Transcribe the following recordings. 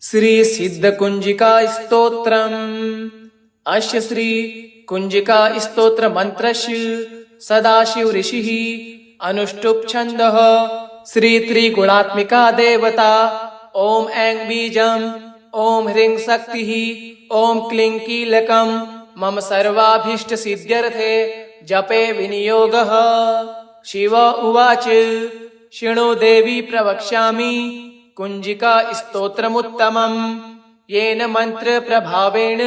श्री सिद्ध कुंजिका स्तोत्रम्। अस्य श्री कुंजिका स्तोत्र मंत्रस्य सदाशिव ऋषिः अनुष्टुप् छन्दः। श्री त्रिगुणात्मिका देवता ओम ऐं बीजम् ओम ह्रीं शक्तिः ओम क्लीं कीलकम् मम सर्वाभीष्ट सिद्ध्यर्थे जपे विनियोगः। शिव उवाच शृणु देवी प्रवक्ष्यामि कुंजिका स्तोत्रमुत्तमम् येन मंत्र प्रभावेण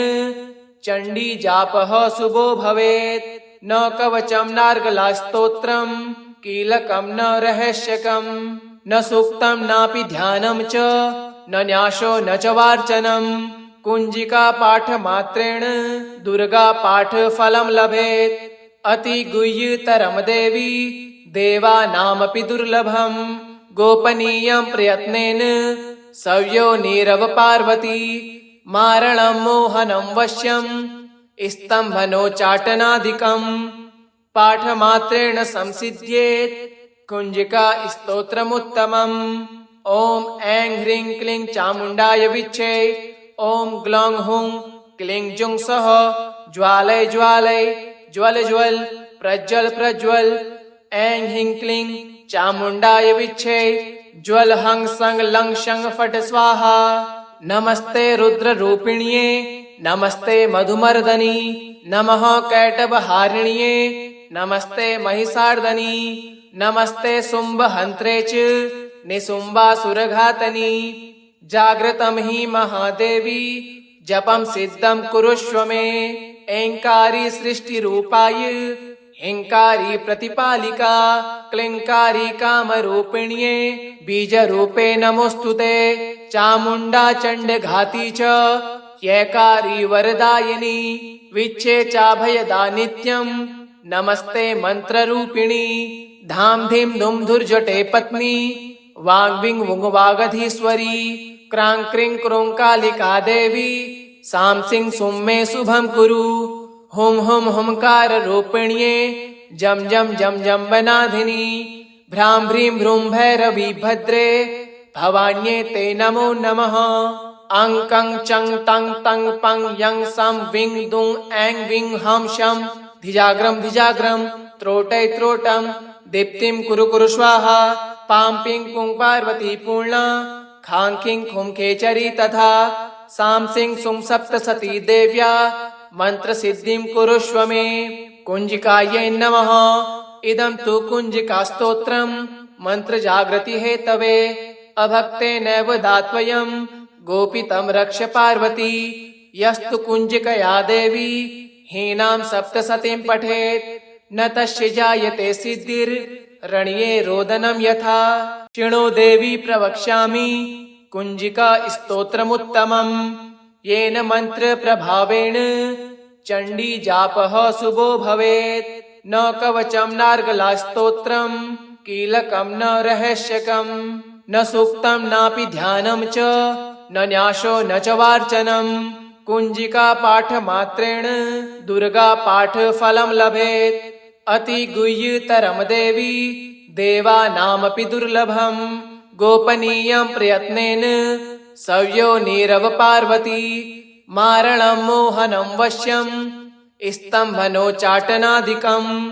चंडी जापः शुभो भवेत्। न कवचम् नार्गला स्तोत्रम् कीलकम् न रहस्यकम् न सूक्तम् नापि ध्यानम् च न न्यासो न च वार्चनम्। कुंजिका पाठ मात्रेण दुर्गा पाठ फलम् लभेत्। अति गुह्यतरम् देवी देवानामपि दुर्लभम्। गोपनीयं प्रयत्नेन सव्यो नीरव पार्वती। मारणं मोहनं वश्यं स्तम्भनोच्चाटनादिकम् पाठमात्रेण संसिद्ध्येत् कुंजिका स्तोत्रमुत्तमम्। ओम ऐं ह्रीं क्लीं चामुण्डाय विच्चे ओम ग्लौं हुं क्लीं जुं सः ज्वालय ज्वालय ज्वल ज्वल प्रज्वल प्रज्वल। ऐं ह्रीं क्लीं चामुण्डाय विच्छे ज्वल हं संग लं शं फट स्वाहा। नमस्ते रुद्र रूपिण्ये नमस्ते मधुमर्दनी नमः कैटभहारिण्ये नमस्ते महिषार्दनी नमस्ते शुम्भहन्त्रे च निशुम्भासुरघातनी। जागृतं हि महादेवी जपं सिद्धं कुरुष्व मे। ऐंकारी सृष्टिरूपाय हिंकारी प्रतिपालिका क्लिंकारी कामरूपिण्ये बीजरूपे नमोस्तुते। चामुण्डा चण्डघाती च यैकारी वरदायिनी विच्छे चाभयदा नित्यम् नमस्ते मंत्ररूपिणी। धाम धीम धुम धुर्जटे पत्नी वाग्विंग वुंग वागधीश्वरी क्रां क्रीं क्रूं कालिका देवी सां सिं सुं मे शुभं कुरु। हुम हुम हुमकार रूपिण्ये जम जम जम जम वनाधिनी भ्रां भ्रीं भ्रूं भैरवी भद्रे भवान्ये ते नमो नमः। अं कं चं तं तं पं यं सं विं दुं ऐं विं हं शं धिजाग्रं धिजाग्रं त्रोटै त्रोटं दीप्तिं कुरु कुरु स्वाहा। पां पिं पुं पार्वती पूर्णा खां खिं खुं खेचरी तथा सां सिं सुं सप्तसती देव्या मंत्र सिद्धिं कुरुष्व मे। कुंजिकायै नमः। इदं तु कुंजिका स्तोत्रम् मंत्र जागृति हेतवे अभक्तेनैव दात्वयम् गोपितं रक्ष पार्वती। यस्तु कुंजिकया देवी हीनां सप्तसतीं पठेत् न तस्य जायते सिद्धिर्रण्ये रोदनं यथा। शृणु देवी प्रवक्ष्यामि कुंजिका स्तोत्रमुत्तमम् येन मंत्र प्रभावेण चंडी जापः शुभो भवेत्। न कवचम् नार्गला स्तोत्रम् कीलकम् न रहस्यकम् न सूक्तम् नापि ध्यानम् च न न्यासो न च वार्चनम्। कुंजिका पाठ मात्रेण दुर्गा पाठ फलम् लभेत्। अति गुह्यतरम् देवी देवानामपि दुर्लभम्। गोपनीयं प्रयत्नेन सव्यो नीरव पार्वती। मारणं मोहनं वश्यं स्तम्भनोच्चाटनादिकम्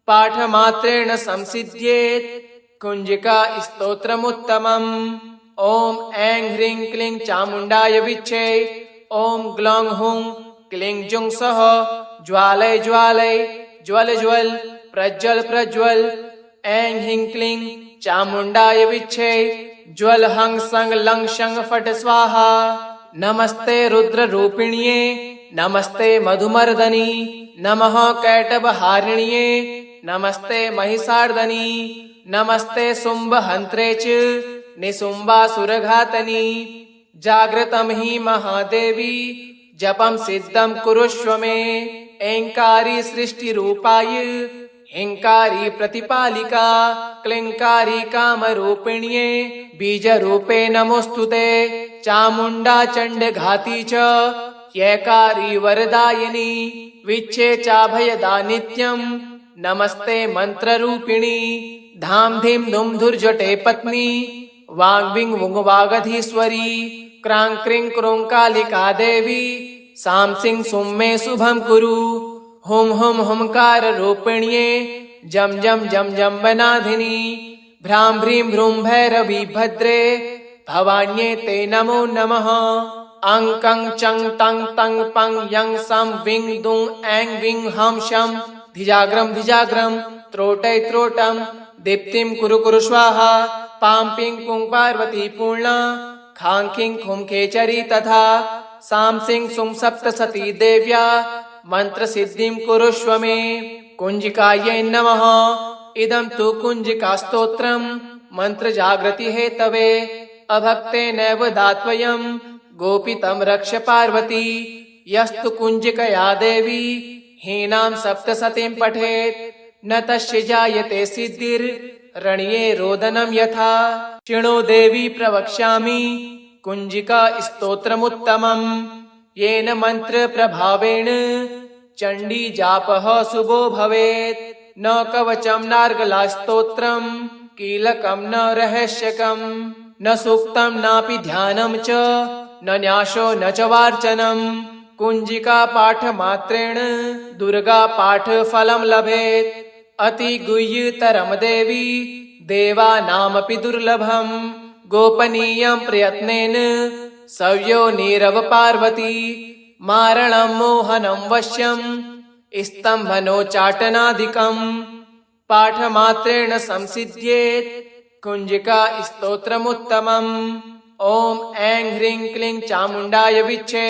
पाठमात्रेण संसिद्ध्येत् कुंजिका स्तोत्रमुत्तमम्। ओम ऐं ह्रीं क्लीं चामुण्डाय विच्चे ओम ग्लौं हुं क्लीं जुं सः ज्वालय ज्वालय ज्वल ज्वल प्रज्वल प्रज्वल। ऐं ह्रीं क्लीं चामुण्डाय विच्छे ज्वल हं संग लं शं फट स्वाहा। नमस्ते रुद्र रूपिण्ये नमस्ते मधुमर्दनी नमः कैटभहारिण्ये नमस्ते महिषार्दनी नमस्ते शुम्भहन्त्रे च निशुम्भासुरघातनी। जागृतं हि महादेवी जपं सिद्धं कुरुष्व मे। ऐंकारी सृष्टिरूपाय हिंकारी प्रतिपालिका क्लिंकारी कामरूपिण्ये बीजरूपे नमोस्तुते। चामुण्डा चण्डघाती च यैकारी वरदायिनी विच्छे चाभयदा नित्यम् नमस्ते मंत्ररूपिणी। धाम धीम धुम धुर्जटे पत्नी वाग्विंग वुंग वागधीश्वरी क्रां क्रीं क्रूं कालिका देवी सां सिं सुं मे शुभं कुरु। हुं हुं हुंकार रूपिण्ये जं जं जं जम्बनाधिनी भ्रां भ्रीं भ्रूं भैरवी भद्रे भवान्ये ते नमो नमः। अं कं चं तं तं पं यं सं विं दुं ऐं विं हं शं धिजाग्रं धिजाग्रं त्रोटै त्रोटं दीप्तिं कुरु कुरु स्वाहा। पां पिं पुं पार्वती पूर्णा खां खिं खुं खेचरी तथा सां सिं सुं सप्तसती देव्या मंत्रसिद्धिं कुरुष्व मे। कुंजिकायै नमः। इदं तु कुंजिकास्तोत्रं मंत्रजागृति हेतवे अभक्तेनैव दात्वयं गोपितं रक्ष पार्वती। यस्तु कुंजिकया देवी हीनां सप्तसतीं पठेत् न तस्य जायते सिद्धिर्रण्ये रोदनं यथा। शृणु देवी प्रवक्ष्यामि कुंजिका स्तोत्रमुत्तमं येन मंत्र प्रभावेण चंडी जापः शुभो भवेत्। न कवचं नार्गला स्तोत्रं कीलकं न रहस्यकं न सूक्तं नापि ध्यानं च न न्यासो न च वार्चनं। कुंजिका पाठ मात्रेण दुर्गा पाठ फलं लभेत्। अति गुह्यतरं देवी देवानामपि दुर्लभं गोपनीयं प्रयत्नेन सव्योनिरव पार्वती। मारणं मोहनं वश्यं स्तम्भनोच्चाटनादिकं पाठमात्रेण संसिद्ध्येत् कुंजिका स्तोत्रमुत्तमम्। ॐ ऐं ह्रीं क्लीं चामुण्डाय विच्चे।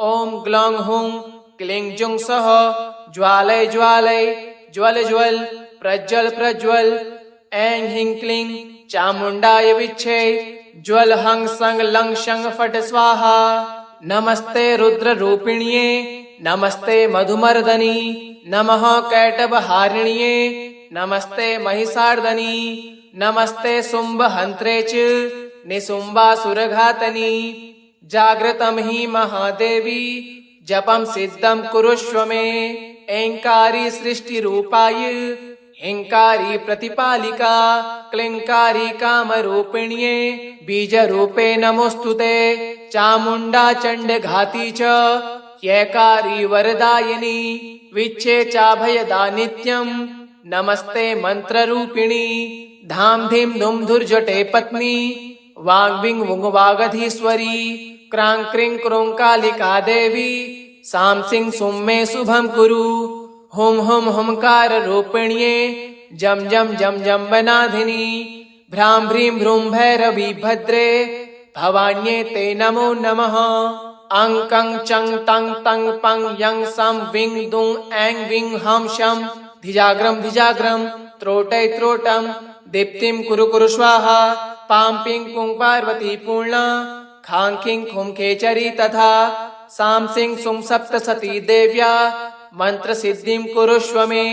ॐ ग्लौं हुं क्लीं जुं सः ज्वालय ज्वालय ज्वल ज्वल प्रज्वल प्रज्वल। ऐं ह्रीं क्लीं चामुण्डाय विच्चे। ज्वल हं सं लं शं फट् स्वाहा। नमस्ते रुद्ररूपिण्ये नमस्ते मधुमर्दनी नमः कैटभहारिण्ये नमस्ते महिषार्दनी नमस्ते शुम्भहन्त्रे च निशुम्भासुरघातनी। जागृतं हि महादेवी जपं सिद्धं कुरुष्व मे। ऐंकारी सृष्टिरूपाय हिंकारी प्रतिपालिका क्लींकारी कामरूपिण्ये बीजरूपे नमोस्तुते। चामुण्डा चण्डघाती च यैकारी वरदायिनी विच्छे चाभयदा नित्यं नमस्ते मंत्ररूपिणी। धाम धीं धुम धुर्जटे पत्नी वाग्विं वुं वागधीश्वरी क्रां क्रीं क्रूं कालिका देवी सां सिं सुं मे शुभं कुरु। हुं हुं हुंकार रूपिण्ये जं जं जं जम्बनाधिनी भ्रां भ्रीं भ्रूं भैरवी भद्रे भवान्ये ते नमो नमः। अं कं चं तं तं पं यं सं विं दुं ऐं विं हं शं धिजाग्रं धिजाग्रं त्रोटै त्रोटं दीप्तिं कुरु कुरु स्वाहा। पां पिं पुं पार्वती पूर्णा खां खिं खुं खेचरी तथा सां सिं सुं सप्तसती देव्या मंत्रसिद्धिं कुरुष्व मे।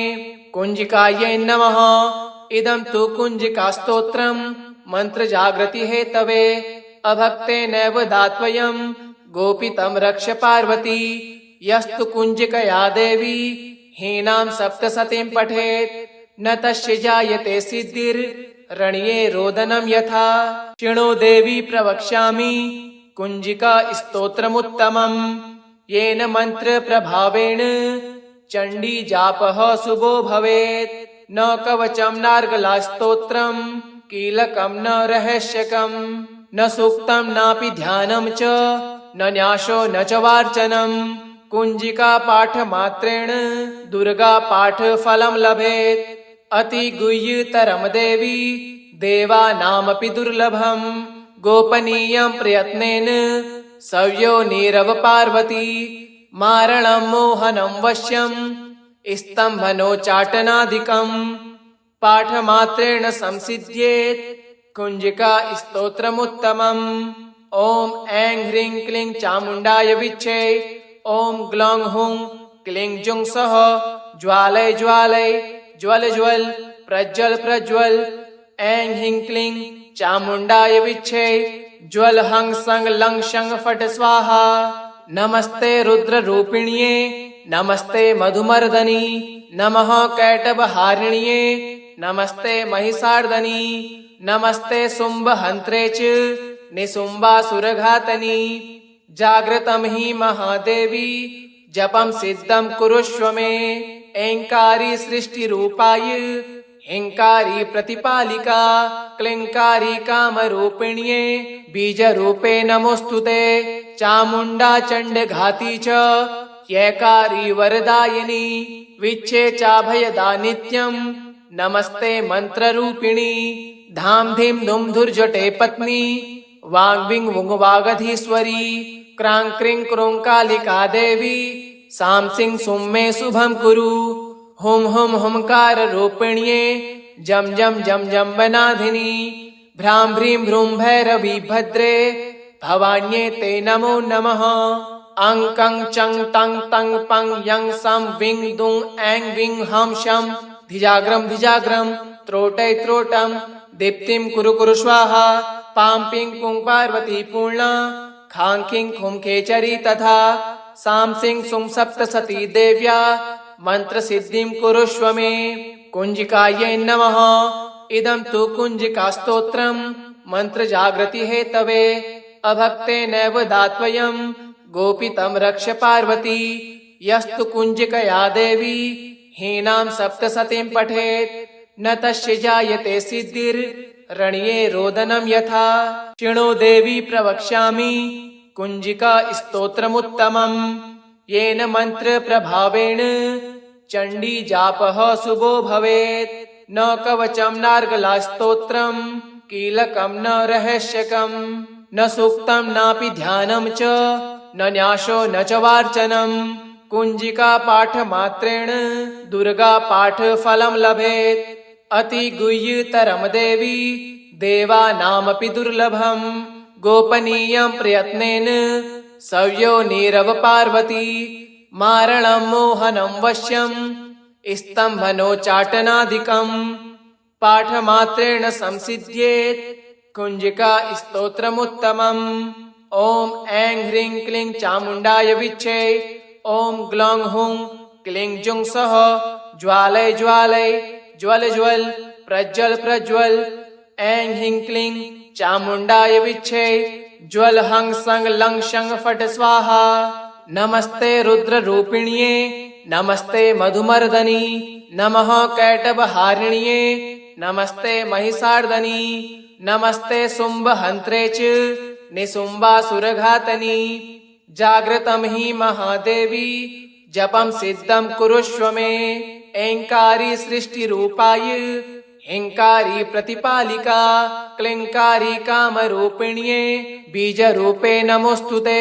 कुंजिकायै नमः। इदं तु कुंजिकास्तोत्रं मंत्रजागृति हेतवे अभक्तेनैव दात्वयं गोपितं रक्ष पार्वती। यस्तु कुंजिकया देवी हीनां सप्तसतीं पठेत् न तस्य जायते सिद्धिर्रण्ये रोदनं यथा। शृणु देवी प्रवक्ष्यामि कुंजिका स्तोत्रमुत्तमं येन मंत्र प्रभावेण चंडी जापः शुभो भवेत्। न कवचं नार्गला स्तोत्रं कीलकं न रहस्यकं न सूक्तं नापि ध्यानं च न न्यासो न च वार्चनं। कुंजिका पाठ मात्रेण दुर्गा पाठ फलं लभेत्। अति गुह्यतरं देवी देवानामपि दुर्लभं गोपनीयं प्रयत्नेन सव्योनिरव पार्वती। मारणं मोहनं वश्यं स्तम्भनोच्चाटनादिकं पाठमात्रेण संसिद्ध्येत् कुंजिका स्तोत्रमुत्तमम्। ॐ ऐं ह्रीं क्लीं चामुण्डाय विच्चे। ॐ ग्लौं हुं क्लीं जुं सः ज्वालय ज्वालय ज्वल ज्वल प्रज्वल प्रज्वल। ऐं ह्रीं क्लीं चामुण्डाय विच्चे। ज्वल हं सं लं शं फट् स्वाहा। नमस्ते रुद्ररूपिण्ये नमस्ते मधुमर्दनी नमः कैटभहारिण्ये नमस्ते महिषार्दनी नमस्ते शुम्भहन्त्रे च निसुम्बासुरघातनी जागृतं हि महादेवी जपं सिद्धं कुरुष्व मे ऐङ्कारी सृष्टिरूपाय हिंकारी प्रतिपालिका क्लिंकारी कामरूपिण्ये बीजरूपे नमोस्तुते चामुण्डा चण्डघाती च यैकारी वरदायिनी विच्छे चाभयदा नित्यं नमस्ते मंत्ररूपिणी धाम धीम धुम धुर्जटे पत्नी वांग विंग वुंग वागधीश्वरी क्रांग क्रिंग क्रों कालिका देवी साम सिंह सुम मे शुभम कुरु हुम हुम हुमकार रूपिण्ये जम जम जम जम बनाधिनी भ्राम भ्रीं भ्रूं भैरवी भद्रे भवान्ये ते नमो नमः अंग कंग चंग तंग तंग पंग यंग सम विंग दुंग ऐंग विंग हम शम धिजाग्रम त्रोटै त्रोटम दीप्तिम कुरु कुरु स्वाहा पाम पिंग कुंग पार्वती पूर्णा खांग खिंग खुम खेचरी तथा साम सिंह सुम सप्त सती देव्या मंत्र सिद्धिं कुरुष्व मे कुंजिकायै नमः इदं तु कुंजिका स्तोत्रम मंत्र जागृति हेतवे अभक्ते नैव दात्वयं गोपितं रक्ष पार्वती यस्तु कुंजिकया देवी हीनां सप्तसतीं पठेत् न तस्य जायते सिद्धिर्रण्ये रोदनं यथा शृणु देवी प्रवक्ष्यामि कुंजिका स्तोत्रमुत्तमम् येन मंत्र प्रभावेण चंडी जापः शुभो भवेत् न कवचं नार्गला स्तोत्रं कीलकं न रहस्यकं न सूक्तं नापि ध्यानं च न न्यासो न च वार्चनं कुंजिका पाठ मात्रेण दुर्गा पाठ फलं लभेत् अति गुह्यतरं देवी देवानामपि दुर्लभं गोपनीयं प्रयत्नेन सव्यो नीरव पार्वती मारणं मोहनं वश्यं स्तम्भनोच्चाटनादिकं पाठमात्रेण संसिद्ध्येत् कुंजिका स्तोत्रमुत्तमम् ओम ऐं ह्रीं क्लीं चामुण्डाय विच्छे ओम ग्लौं हुं क्लीं जुं सः ज्वालय ज्वालय ज्वल ज्वल प्रज्वल प्रज्वल ऐं ह्रीं क्लीं चामुण्डाय विच्छे ज्वल हंग संग लंग शंग फट स्वाहा नमस्ते रुद्र रूपिण्ये नमस्ते मधुमर्दनी नमः कैटभहारिण्ये नमस्ते महिषार्दनी नमस्ते शुम्भहन्त्रे च निशुम्बासुरघातनी जागृतं हि महादेवी जपं सिद्धं कुरुष्व मे ऐङ्कारी सृष्टिरूपाय हिंकारी प्रतिपालिका क्लिंकारी कामरूपिण्ये बीजरूपे नमोस्तुते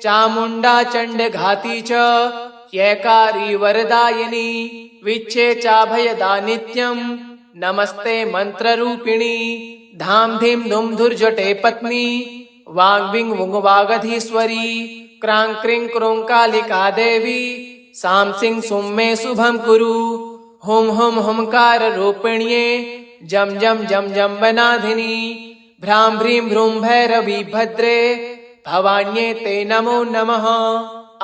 चामुण्डा चण्डघाती च यैकारी वरदायिनी विच्छे चाभयदा नित्यं नमस्ते मंत्ररूपिणी धाम धीम धुम धुर्जटे पत्नी वांग विंग वुंग वागधीश्वरी क्रांग क्रिंग क्रों कालिका देवी साम सिंह सुम मे शुभम कुरु हुम हुम हुमकार रूपिण्ये जम जम जम जम बनाधिनी भ्राम भ्रीं भ्रूं भैरवी भद्रे भवान्ये ते नमो नमः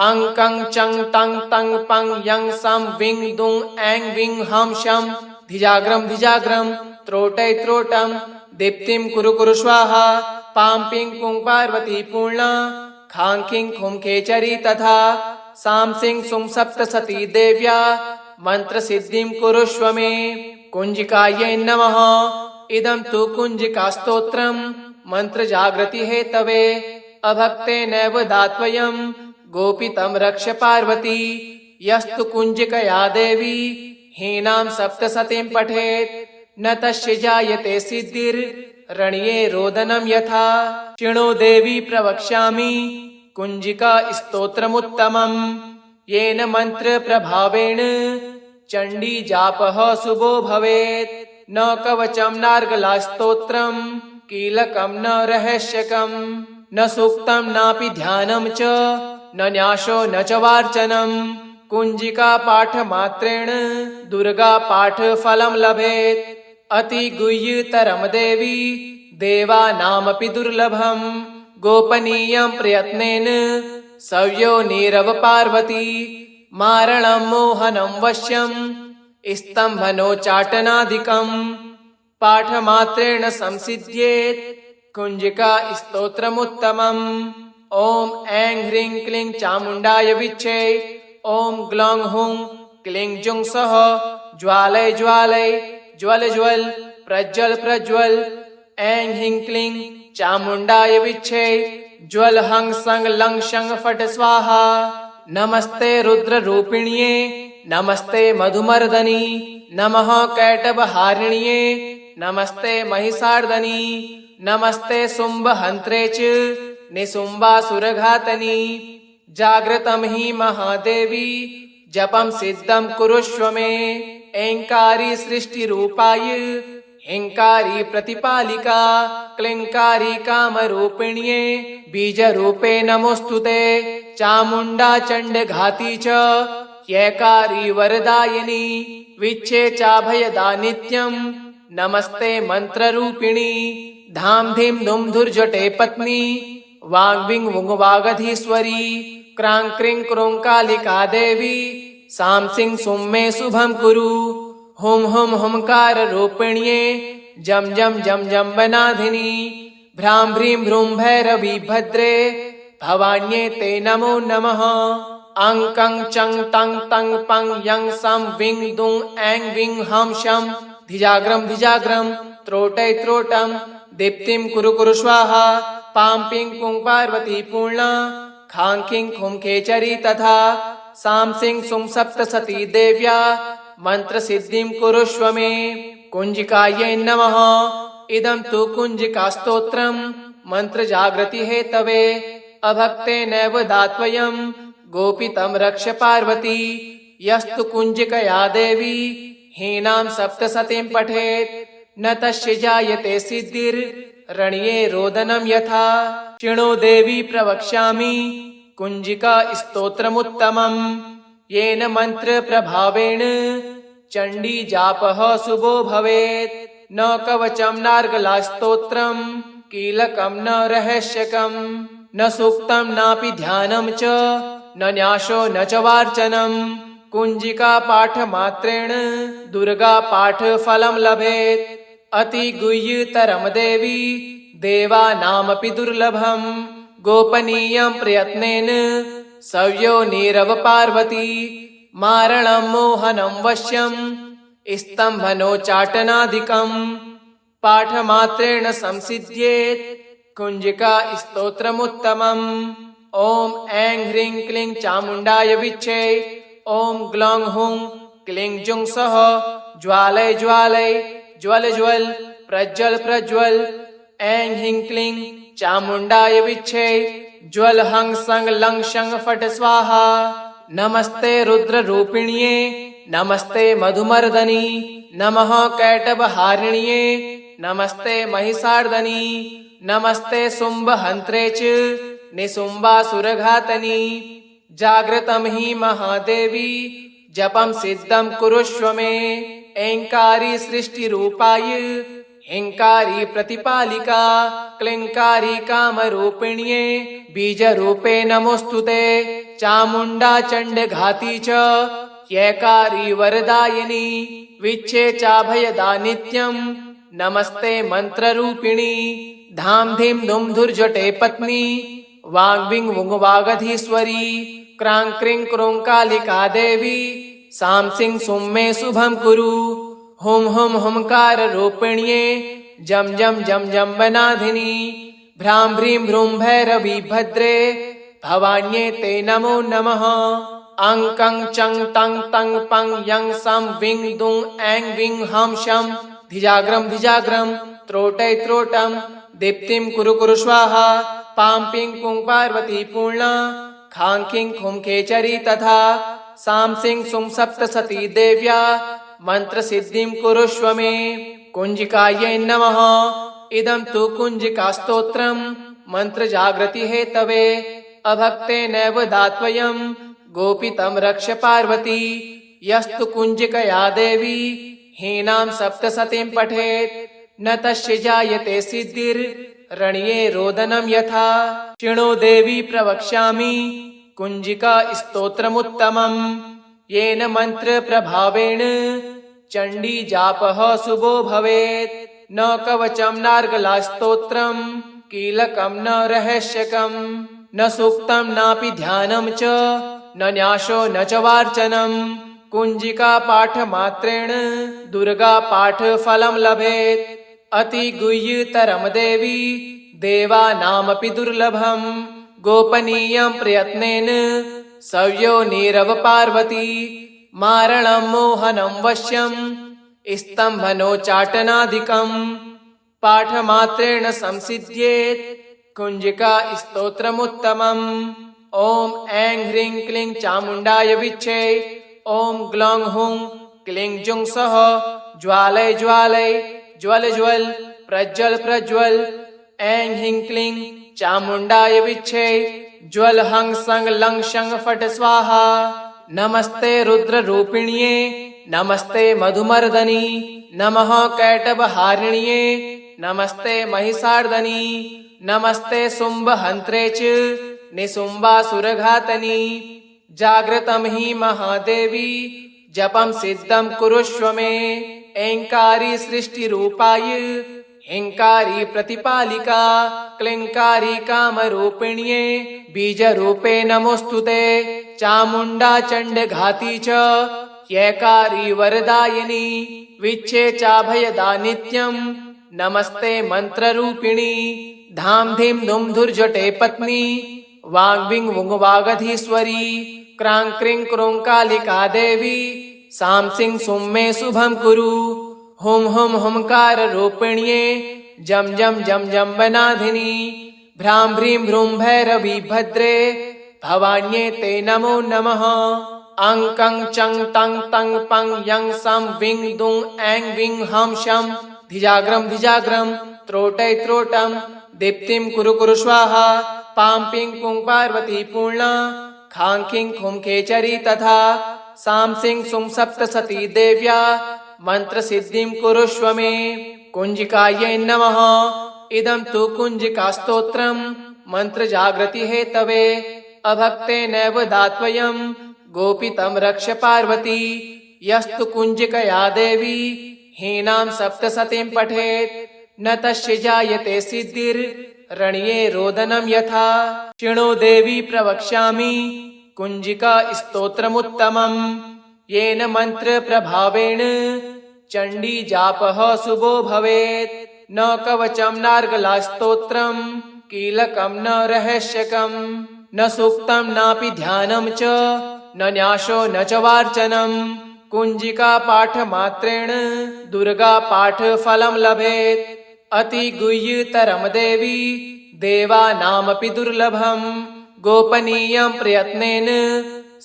अंग कंग चंग तंग तंग पंग यंग सम विंग दुंग ऐंग विंग हम शम धिजाग्रम त्रोटै त्रोटम दीप्तिं कुरु कुरु स्वाहा पाम पिंग कुंग पार्वती पूर्णा खांग खिंग खुम खेचरी तथा साम सिंह सुम सप्त सती देव्या मंत्र सिद्धिं कुरुष्व मे कुंजिकायै नमः इदं तु कुंजिका स्तोत्रम मंत्र जागृति हेतवे अभक्ते नैव दात्वयं गोपितं रक्ष पार्वती यस्तु कुंजिकया देवी हीनां सप्तसतीं पठेत् न तस्य जायते सिद्धिर्रण्ये रोदनं यथा शृणु देवी प्रवक्ष्यामि कुंजिका स्तोत्रमुत्तमम् येन मंत्र प्रभावेण चंडी जापः शुभो भवेत् न कवचं नार्गला स्तोत्रं कीलकं न रहस्यकं न सूक्तं नापि ध्यानं च न न्यासो न च वार्चनं कुंजिका पाठ मात्रेण दुर्गा पाठ फलं लभेत् अति गुह्यतरं देवी देवानामपि दुर्लभं गोपनीयं प्रयत्नेन सव्यो नीरव पार्वती मारणं मोहनं वश्यं स्तम्भनोच्चाटनादिकं पाठमात्रेण संसिद्ध्येत् कुंजिका स्तोत्रमुत्तमम्। ॐ ऐं ह्रीं क्लीं चामुण्डाय विच्चे। ॐ ग्लौं हुं क्लीं जुं सः ज्वालय ज्वालय ज्वल ज्वल प्रज्वल प्रज्वल। ऐं ह्रीं क्लीं चामुण्डाय विच्चे। ज्वल हं सं लं शं फट् स्वाहा। नमस्ते रुद्ररूपिण्ये नमस्ते मधुमर्दनी नमः कैटभहारिण्ये नमस्ते महिषार्दनी नमस्ते शुम्भहन्त्रे च निशुम्भासुरघातनी। जागृतं हि महादेवी जपं सिद्धं कुरुष्व मे। ऐङ्कारी सृष्टिरूपाय हिंकारी प्रतिपालिका क्लिंकारी कामरूपिण्ये बीजरूपे नमोस्तुते। चामुण्डा चण्डघाती च यैकारी वरदायिनी विच्छे चाभयदा नित्यं नमस्ते मन्त्ररूपिणी। धाम धीं धुम धुर्जटे पत्नी वाग्विं वागधीश्वरी क्रां क्रीं क्रों कालिका देवी सां सिं सुं मे शुभं कुरु। हुं हुं हुंकार रूपिण्ये जम जम जम जम वनाधिनी भ्रां भ्रीं भ्रूं भैरवी भद्रे भवान्ये ते नमो नमः। अं कं चं तं तं पं यं सं विं दुं ऐं विं हं शं धिजाग्रं धिजाग्रं त्रोटै त्रोटं दीप्तिं कुरु कुरु स्वाहा। पां पिं पुं पार्वती पूर्णा खां खिं खुं खेचरी तथा सां सिं सुं सप्तसती देव्या मंत्र सिद्धिं कुरुष्व मे। कुंजिकायै नमः। इदं तु कुंजिका स्तोत्रं मंत्र जागृति हेतवे अभक्तेनैव दात्वयं गोपितं रक्ष पार्वती। यस्तु कुंजिकया देवी हीनां सप्तसतीं पठेत् न तस्य जायते सिद्धिर्रण्ये रोदनं यथा। शृणु देवी प्रवक्ष्यामि कुंजिका स्तोत्रमुत्तमम्। येन मंत्र प्रभावेण चण्डी जापः शुभो भवेत्। न कवचं नार्गला स्तोत्रं कीलकं न रहस्यकं न सूक्तं नापि ध्यानं च न न्यासो न च वार्चनं। कुंजिका पाठ मात्रेण दुर्गा पाठ फलं लभेत्। अति गुह्यतरं देवी देवानामपि दुर्लभं गोपनीयं प्रयत्नेन सव्यो नीरव पार्वती। मारणं मोहनं वश्यं स्तम्भनोच्चाटनादिकं पाठमात्रेण संसिद्ध्येत् कुंजिका स्तोत्रमुत्तमम्। ॐ ऐं ह्रीं क्लीं चामुण्डाय विच्चे। ॐ ग्लौं हुं क्लीं जुं सः ज्वालय ज्वालय ज्वल ज्वल प्रज्वल प्रज्वल। ऐं ह्रीं क्लीं चामुण्डाय विच्चे। ज्वल हं सं लं शं फट् स्वाहा। नमस्ते रुद्ररूपिण्ये नमस्ते मधुमर्दनी नमः कैटभहारिण्ये नमस्ते महिषार्दनी नमस्ते शुम्भहन्त्रे च निशुम्भासुरघातनी। जागृतं हि महादेवी जपं सिद्धं कुरुष्व मे। ऐङ्कारी सृष्टिरूपाय हिंकारी प्रतिपालिका क्लिंकारी कामरूपिण्ये बीजरूपे नमोस्तुते। चामुण्डा चण्डघाती च यैकारी वरदायिनी विच्छे चाभयदा नित्यं नमस्ते मन्त्ररूपिणी। धाम धीं धुम धुर्जटे पत्नी वाग्विं वागधीश्वरी क्रां क्रीं क्रों कालिका देवी सां सिं सुं मे शुभं कुरु। हुं हुं हुंकार रूपिण्ये जम जम जम जम वनाधिनी भ्रां भ्रीं भ्रूं भैरवी भद्रे भवान्ये ते नमो नमः। अं कं चं तं तं पं यं सं विं दुं ऐं विं हं शं धिजाग्रं धिजाग्रं त्रोटै त्रोटं दीप्तिं कुरु कुरु स्वाहा। पां पिं पुं पार्वती पूर्णा खां खिं खुं खेचरी तथा सां सिं सुं सप्तसती देव्या मंत्र सिद्धिं कुरुष्व मे। कुंजिकायै नमः। इदं तु कुंजिका स्तोत्रं मंत्र जागृति हेतवे अभक्तेनैव दात्वयं गोपितं रक्ष पार्वती। यस्तु कुंजिकया देवी हीनां सप्तसतीं पठेत् न तस्य जायते सिद्धिर्रण्ये रोदनं यथा। शृणु देवी प्रवक्ष्यामि कुंजिका स्तोत्रमुत्तमम्। येन मंत्र प्रभावेण चण्डी जापः शुभो भवेत्। न कवचम नार्गलास्तोत्रम कीलकम न रहस्यकम न सूक्तम नापि ध्यानम च न न्यासो न च वार्चनम कुंजिका पाठ मात्रेण दुर्गा पाठ फलम लभेत अति गुह्यतरम देवी देवानामपि दुर्लभम गोपनीयं प्रयत्नेन सव्योनिरव पार्वती मारणं मोहनं वश्यं स्तम्भनोच्चाटनादिकं पाठमात्रेण संसिद्ध्येत् कुंजिका स्तोत्रमुत्तमम् ओम ऐं ह्रीं क्लीं चामुण्डाय विच्छे ओम ग्लौं हुं क्लीं जुं सः ज्वालय ज्वालय ज्वल ज्वल प्रज्वल प्रज्वल ऐं ह्रीं क्लीं चामुण्डाय विच्छे ज्वल हं संग लं शं फट स्वाहा नमस्ते रुद्र रूपिण्ये नमस्ते मधुमर्दनी नमः कैटभहारिण्ये नमस्ते महिषार्दनी नमस्ते शुम्भहन्त्रे च निशुम्भासुरघातनी जागृतं हि महादेवी जपं सिद्धं कुरुष्व मे ऐंकारी सृष्टिरूपाय हिंकारी प्रतिपालिका क्लिंकारी कामरूपिण्ये बीजरूपे नमोस्तुते चामुण्डा चण्डघाती च यैकारी वरदायिनी विच्छे चाभयदा नित्यं नमस्ते मंत्ररूपिणी धाम धीम धुम धुर्जटे पत्नी वाग्विंग वुंग वागधीश्वरी क्रां क्रीं क्रों कालिका देवी सां सिंह सुं मे शुभं कुरु हुम हुम हुमकार रूपिण्ये जम जम जम जम वनाधिनी भ्रां भ्रीं भ्रूं भैरवी भद्रे भवान्ये ते नमो नमः अं कं चं तं तं पं यं सं विं दुं ऐं विं हं शं धिजाग्रम धिजाग्रम त्रोटै त्रोटम दीप्तिं कुरु कुरु स्वाहा पां पिं कुं पार्वती पूर्णा खां खिं खुं खेचरी तथा सां सिं सुं सप्तसती देव्या मंत्र सिद्धिं कुरुष्व मे कुंजिकायै नमः इदं तु कुंजिका स्तोत्रम् मंत्र जागृति हेतवे अभक्ते नैव दात्वयं गोपितं रक्ष पार्वती यस्तु कुंजिकया देवी हीनां सप्तसतीं पठेत् न तस्य जायते सिद्धिर्रण्ये रोदनं यथा शृणु देवी प्रवक्ष्यामि कुंजिका स्तोत्रमुत्तमम् येन मंत्र प्रभावेण चंडी जापः शुभो भवेत् न कवचम नार्गला स्तोत्रम कीलकम न रहस्यकम न सूक्तम नापि ध्यानम च न न्यासो न च वार्चनम कुंजिका पाठ मात्रेण दुर्गा पाठ फलम लभेत् अति गुह्यतरम देवी देवानामपि दुर्लभम गोपनीयं प्रयत्नेन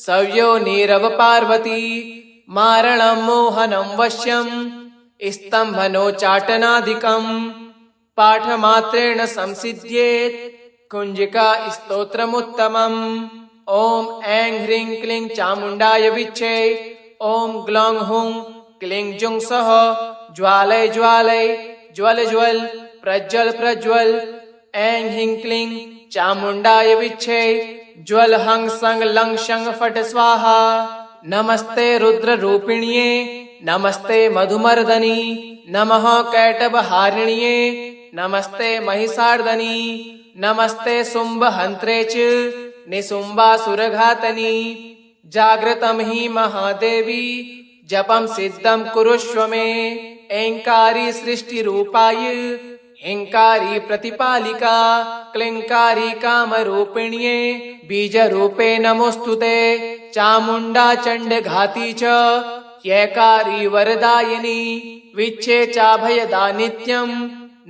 सव्योनिरव पार्वती मारणं मोहनं वश्यं स्तम्भनोच्चाटनादिकं पाठमात्रेण संसिद्ध्येत् कुंजिका स्तोत्रमुत्तमम् ओम ऐं ह्रीं क्लीं चामुण्डाय विच्छे ओम ग्लौं हुं क्लीं जुं सः ज्वालय ज्वालय ज्वल ज्वल प्रज्वल प्रज्वल ऐं ह्रीं क्लीं चामुण्डाय विच्छे ज्वल हं संग लं शं फट स्वाहा नमस्ते रुद्र रूपिण्ये नमस्ते मधुमर्दनी नमः कैटभहारिण्ये नमस्ते महिषार्दनी नमस्ते शुम्भहन्त्रे च निशुम्भासुरघातनी जागृतं हि महादेवी जपं सिद्धं कुरुष्व मे ऐंकारी सृष्टिरूपाय हिंकारी प्रतिपालिका क्लिंकारी कामरूपिण्ये बीजरूपे नमोस्तुते चामुण्डा चण्डघाती च यैकारी वरदायिनी विच्छे चाभयदा नित्यं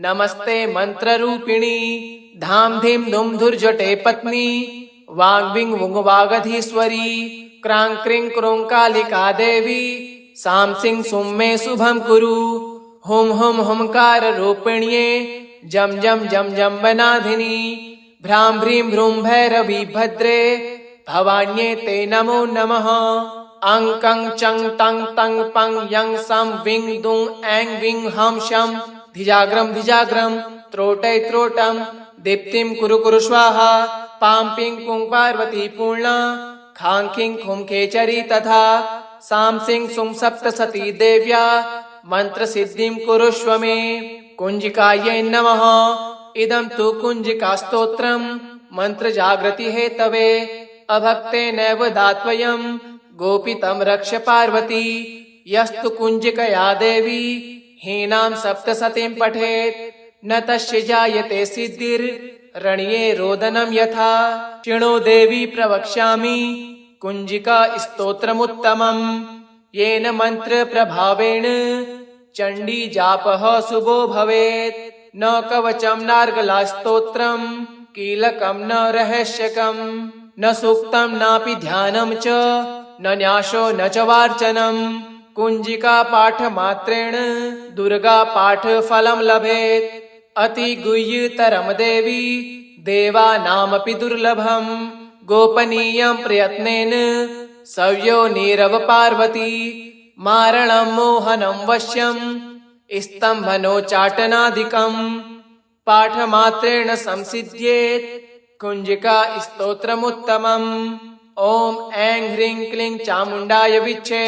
नमस्ते मंत्ररूपिणी धाम धीम धुम धुर्जटे पत्नी वाग्विं वुंग वागधीश्वरी क्रां क्रीं क्रों कालिका देवी सां सिंह सुं मे शुभं कुरु हुम हुम हुमकार रूपिण्ये जम जम जम जम वनाधिनी भ्रां भ्रीं भ्रूं भैरवी भद्रे भवान्ये ते नमो नमः अं कं चं तं तं पं यं सं विं दुं ऐं विं हं शं धिजाग्रम धिजाग्रम त्रोटै त्रोटम दीप्तिं कुरु कुरु स्वाहा पां पिं कुं पार्वती पूर्णा खां खिं खुं खेचरी तथा सां सिं सुं सप्तसती देव्या मंत्र सिद्धिं कुरुष्व मे कुञ्जिकायै नमः। इदं तु कुञ्जिकास्तोत्रम् मन्त्रजागृति हेतवे। अभक्तेनैव दात्वयं गोपितं रक्ष पार्वती। यस्तु कुञ्जिकया देवी हीनां सप्तशतीं पठेत् न तस्य जायते सिद्धिर्रण्ये रोदनं यथा। शृणु देवी प्रवक्ष्यामि कुञ्जिका स्तोत्रमुत्तमम्। येन मन्त्रप्रभावेण चण्डी जापः शुभो भवेत्। न कवचं नार्गलास्तोत्रं कीलकं न रहस्यकं न सूक्तं नापि ध्यानं च न न्यासो न च वार्चनं। कुञ्जिका पाठमात्रेण दुर्गा पाठफलं लभेत्। अतिगुह्यतरं देवी देवानामपि दुर्लभं। गोपनीयं प्रयत्नेन सव्योनिरव पार्वती। मारणं मोहनं वश्यं स्तम्भनोच्चाटनादिकं पाठमात्रेण संसिद्ध्येत् कुञ्जिका स्तोत्रमुत्तमम्। ॐ ऐं ह्रीं क्लीं चामुण्डाय विच्चे।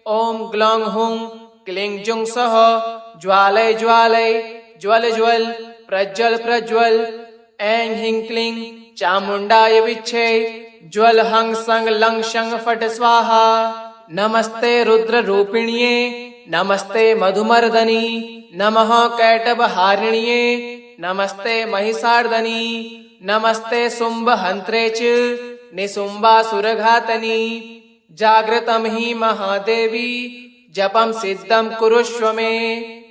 ॐ ग्लौं हुं क्लीं जुं सः ज्वालय ज्वालय ज्वल ज्वल प्रज्वल प्रज्वल। ऐं ह्रीं क्लीं चामुण्डाय विच्चे। ज्वल हं सं लं शं फट् स्वाहा। नमस्ते रुद्ररूपिण्ये नमस्ते मधुमर्दनी। नमः कैटभहारिण्ये नमस्ते महिषार्दनी। नमस्ते शुम्भहन्त्रे च निशुम्भासुरघातनी। जागृतं हि महादेवी जपं सिद्धं कुरुष्व मे।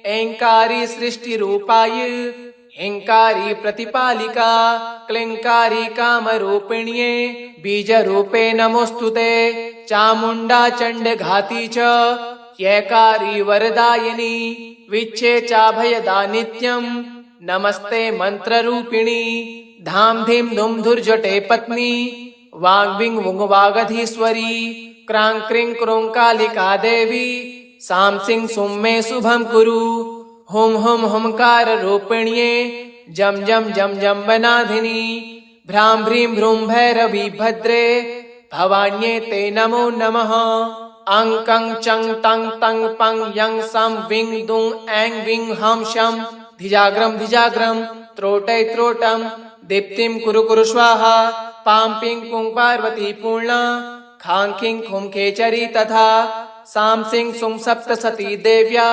ऐङ्कारी सृष्टिरूपाय हिंकारी प्रतिपालिका। क्लींकारी कामरूपिण्ये बीजरूपे नमोऽस्तुते। चामुण्डा चण्डघाती च यैकारी वरदायिनी। विच्चे चाभयदा नित्यं नमस्ते मन्त्ररूपिणी। धाम धीं धुं धुर्जटे पत्नी वाग्विं वुं वागधीश्वरी। क्रां क्रीं क्रूं कालिका देवी सां सिं सुं मे शुभं कुरु। हुं हुं हुंकाररूपिण्ये जं जं जं जम्बनाधिनी। भ्रां भ्रीं भ्रूं भैरवी भद्रे भवान्ये ते नमो नमः। अं कं चं तं तं पं यं सं विं दुं ऐं विं हं शं धिजाग्रं धिजाग्रं त्रोटै त्रोटं दीप्तिं कुरु कुरु स्वाहा। पां पिं पुं पार्वती पूर्णा खां खिं खुं खेचरी तथा। सां सिं सुं सप्तशती देव्या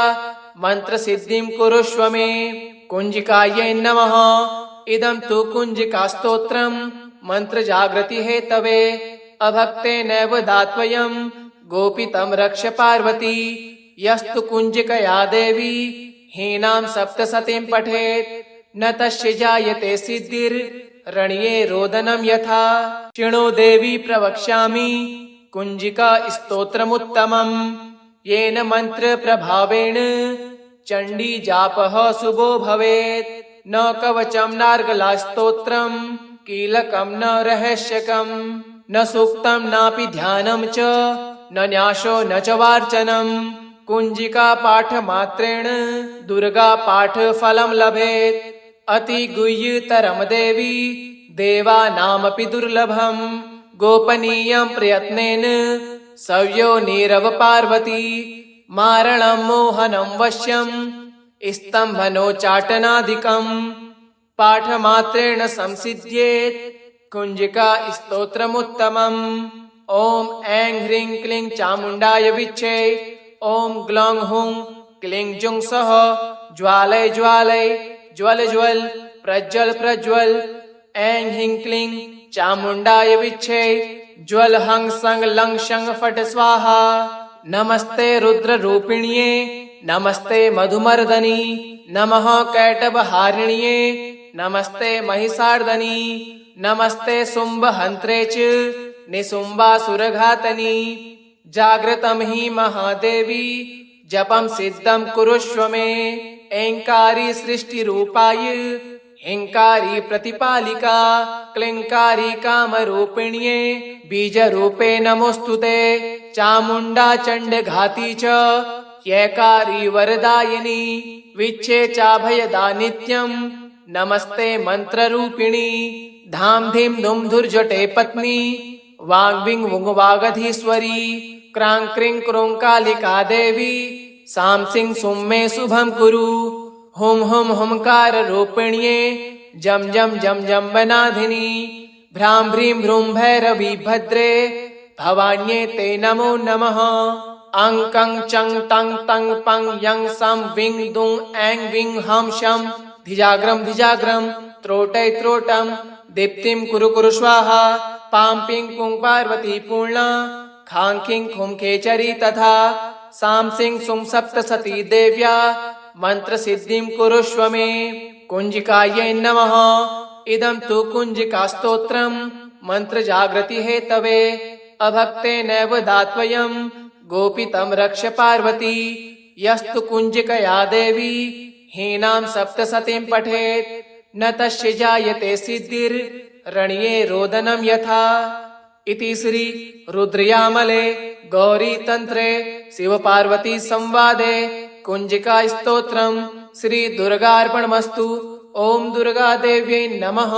मन्त्रसिद्धिं कुरुष्व मे। कुञ्जिकायै नमः। इदं तु कुञ्जिकास्तोत्रम् मन्त्रजागृति हेतवे। अभक्तेनैव दात्वयं गोपितं रक्ष पार्वती। यस्तु कुञ्जिकया देवी हीनां सप्तशतीं पठेत् न तस्य जायते सिद्धिर्रण्ये रोदनं यथा। शृणु देवी प्रवक्ष्यामि कुञ्जिका स्तोत्रमुत्तमम्। येन मन्त्रप्रभावेण चण्डी जापः शुभो भवेत्। न कवचं नार्गलास्तोत्रं कीलकं न रहस्यकं न सूक्तं नापि ध्यानं च न न्यासो न च वार्चनं। कुञ्जिका पाठमात्रेण दुर्गा पाठफलं लभेत्। अतिगुह्यतरं देवी देवानामपि दुर्लभं। गोपनीयं प्रयत्नेन सव्योनिरव पार्वती। मारणं मोहनं वश्यं स्तम्भनोच्चाटनादिकं पाठमात्रेण संसिद्ध्येत् कुञ्जिका स्तोत्रमुत्तमम्। ॐ ऐं ह्रीं क्लीं चामुण्डाय विच्चे। ॐ ग्लौं हुं क्लीं जुं सः ज्वालय ज्वालय ज्वल ज्वल प्रज्वल प्रज्वल। ऐं ह्रीं क्लीं चामुण्डाय विच्चे। ज्वल हं सं लं शं फट् स्वाहा। नमस्ते रुद्ररूपिण्ये नमस्ते मधुमर्दनी। नमः कैटभहारिण्ये नमस्ते महिषार्दनी। नमस्ते शुम्भहन्त्रे च निशुम्भासुरघातनी। जागृतं हि महादेवी जपं सिद्धं कुरुष्व मे। ऐङ्कारी सृष्टिरूपाय हिंकारी प्रतिपालिका। क्लींकारी कामरूपिण्ये बीजरूपे नमोऽस्तुते। चामुण्डा चण्डघाती च यैकारी वरदायिनी। विच्चे चाभयदा नित्यं नमस्ते मन्त्ररूपिणी। धाम धीं धुं धुर्जटे पत्नी वाग्विं वुं वागधीश्वरी। क्रां क्रीं क्रूं कालिका देवी सां सिं सुं मे शुभं कुरु। हुम हुम हुमकार रूपिण्ये जम जम जम जम वनाधिनी भ्रां भ्रीं भ्रूं भैरवी भद्रे भवान्ये ते नमो नमः। अं कं चं तं तं पं यं सं विं दुं ऐं विं हं शं धिजाग्रम त्रोटै त्रोटं दीप्तिं कुरु कुरु स्वाहा। पां पिं पुं पार्वती पूर्णा खां खिं खुं खेचरी तथा सां सिं सुं सप्तसती देव्या मंत्र सिद्धिं कुरुष्व मे। कुंजिकायै नमः। इदं तु कुंजिका स्तोत्रं मंत्र जागृति हेतवे अभक्तेनैव दात्वयं गोपितं रक्ष पार्वती। यस्तु कुंजिकया देवी हीनां सप्तसतीं पठेत् न तस्य जायते सिद्धिर्रण्ये रोदनं यथा। इति श्री रुद्रयामले गौरी तंत्रे शिव पार्वती संवादे कुंजिका स्तोत्रम श्री दुर्गार्पणमस्तु। ओम दुर्गा देव्यै नमः।